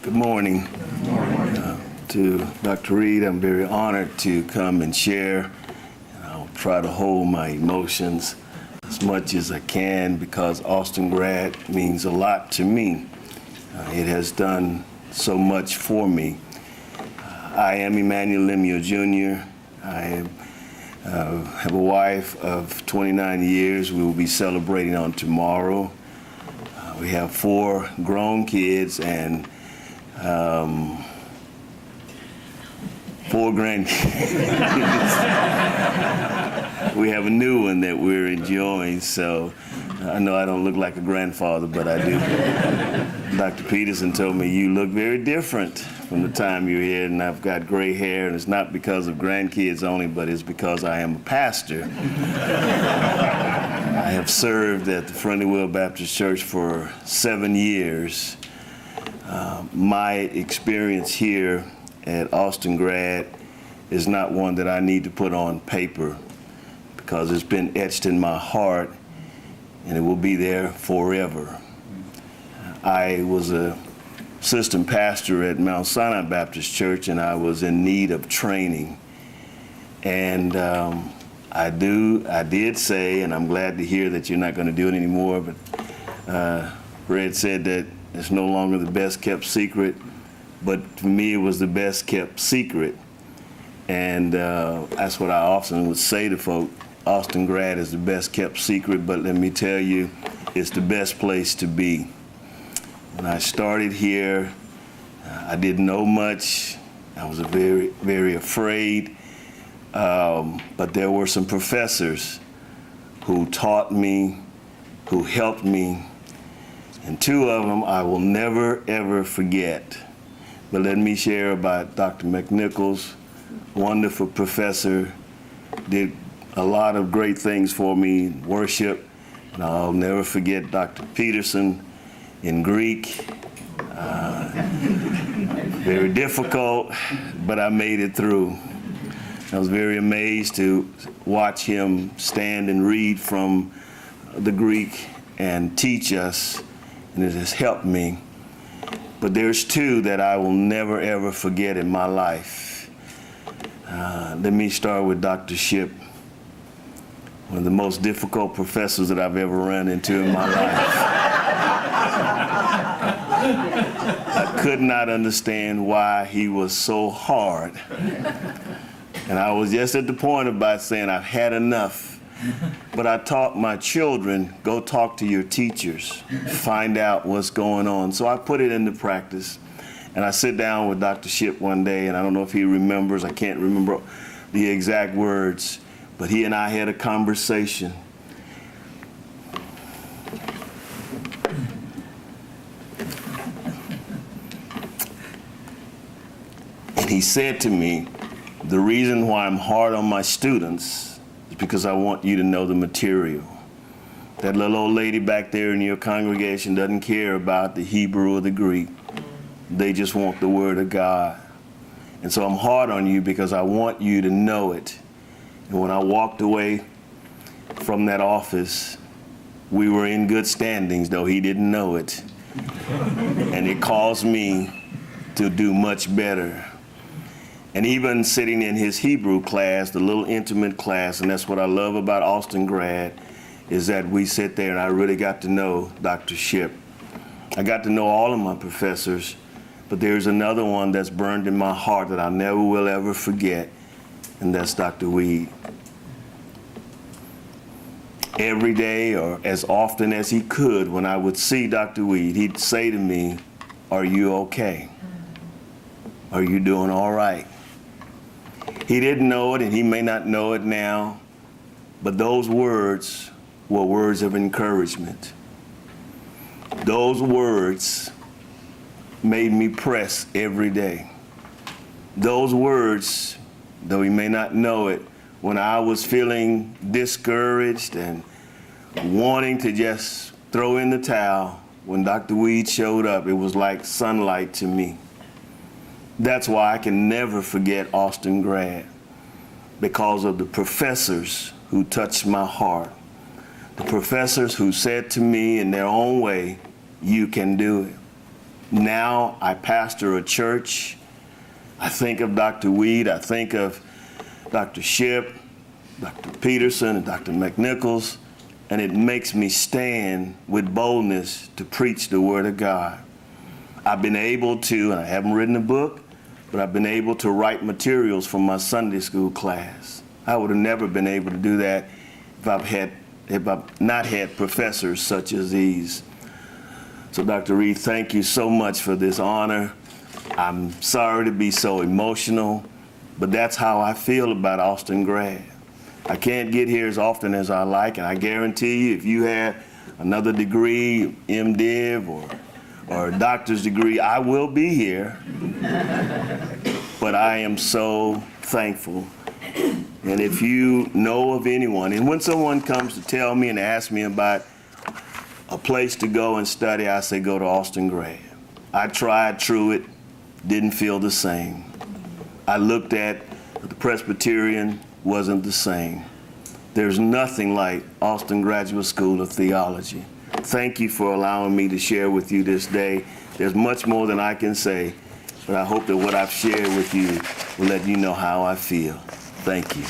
Good morning. To Dr. Reed, I'm very honored to come and share. I'll try to hold my emotions as much as I can because Austin Grad means a lot to me. It has done so much for me. I am Emanuel Limuel Jr. I have a wife of 29 years. We will be celebrating on tomorrow. We have 4 grown kids and 4 grandkids. We have a new one that we're enjoying, so I know I don't look like a grandfather, but I do. Dr. Peterson told me, you look very different from the time you're here, and I've got gray hair, and it's not because of grandkids only, but it's because I am a pastor. I have served at the Friendly Will Baptist Church for 7 years. My experience here at Austin Grad is not one that I need to put on paper because it's been etched in my heart and it will be there forever. I was an assistant pastor at Mount Sinai Baptist Church and I was in need of training. And I did say, and I'm glad to hear that you're not going to do it anymore, but Red said that it's no longer the best kept secret, but for me it was the best kept secret. And that's what I often would say to folk. Austin Grad is the best kept secret, but let me tell you, it's the best place to be. When I started here, I didn't know much. I was very, very afraid. But there were some professors who taught me, who helped me, and 2 of them I will never, ever forget. But let me share about Dr. McNichols, wonderful professor, did a lot of great things for me in worship. And I'll never forget Dr. Peterson in Greek. Very difficult, but I made it through. I was very amazed to watch him stand and read from the Greek and teach us, and it has helped me. But there's 2 that I will never, ever forget in my life. Let me start with Dr. Shipp, one of the most difficult professors that I've ever run into in my life. I could not understand why he was so hard. And I was just at the point about saying, I've had enough. But I taught my children, go talk to your teachers, find out what's going on. So I put it into practice. And I sit down with Dr. Shipp one day, and I don't know if he remembers, I can't remember the exact words, but he and I had a conversation. And he said to me, the reason why I'm hard on my students is because I want you to know the material. That little old lady back there in your congregation doesn't care about the Hebrew or the Greek. They just want the Word of God. And so I'm hard on you because I want you to know it. And when I walked away from that office, we were in good standings, though he didn't know it. And it caused me to do much better. And even sitting in his Hebrew class, the little intimate class, and that's what I love about Austin Grad, is that we sit there and I really got to know Dr. Shipp. I got to know all of my professors, but there's another one that's burned in my heart that I never will ever forget, and that's Dr. Weed. Every day or as often as he could, when I would see Dr. Weed, he'd say to me, are you okay? Are you doing all right? He didn't know it, and he may not know it now, but those words were words of encouragement. Those words made me press every day. Those words, though he may not know it, when I was feeling discouraged and wanting to just throw in the towel, when Dr. Weed showed up, it was like sunlight to me. That's why I can never forget Austin Grad, because of the professors who touched my heart. The professors who said to me in their own way, you can do it. Now I pastor a church. I think of Dr. Weed, I think of Dr. Shipp, Dr. Peterson, and Dr. McNichols, and it makes me stand with boldness to preach the Word of God. I've been able to, and I haven't written a book, but I've been able to write materials for my Sunday school class. I would have never been able to do that if I've not had professors such as these. So Dr. Reed, thank you so much for this honor. I'm sorry to be so emotional, but that's how I feel about Austin Grad. I can't get here as often as I like, and I guarantee you, if you had another degree, MDiv or a doctor's degree, I will be here. But I am so thankful. And if you know of anyone, and when someone comes to tell me and ask me about a place to go and study, I say go to Austin Grad. I tried Truett, didn't feel the same. I looked at the Presbyterian, wasn't the same. There's nothing like Austin Graduate School of Theology. Thank you for allowing me to share with you this day. There's much more than I can say, but I hope that what I've shared with you will let you know how I feel. Thank you.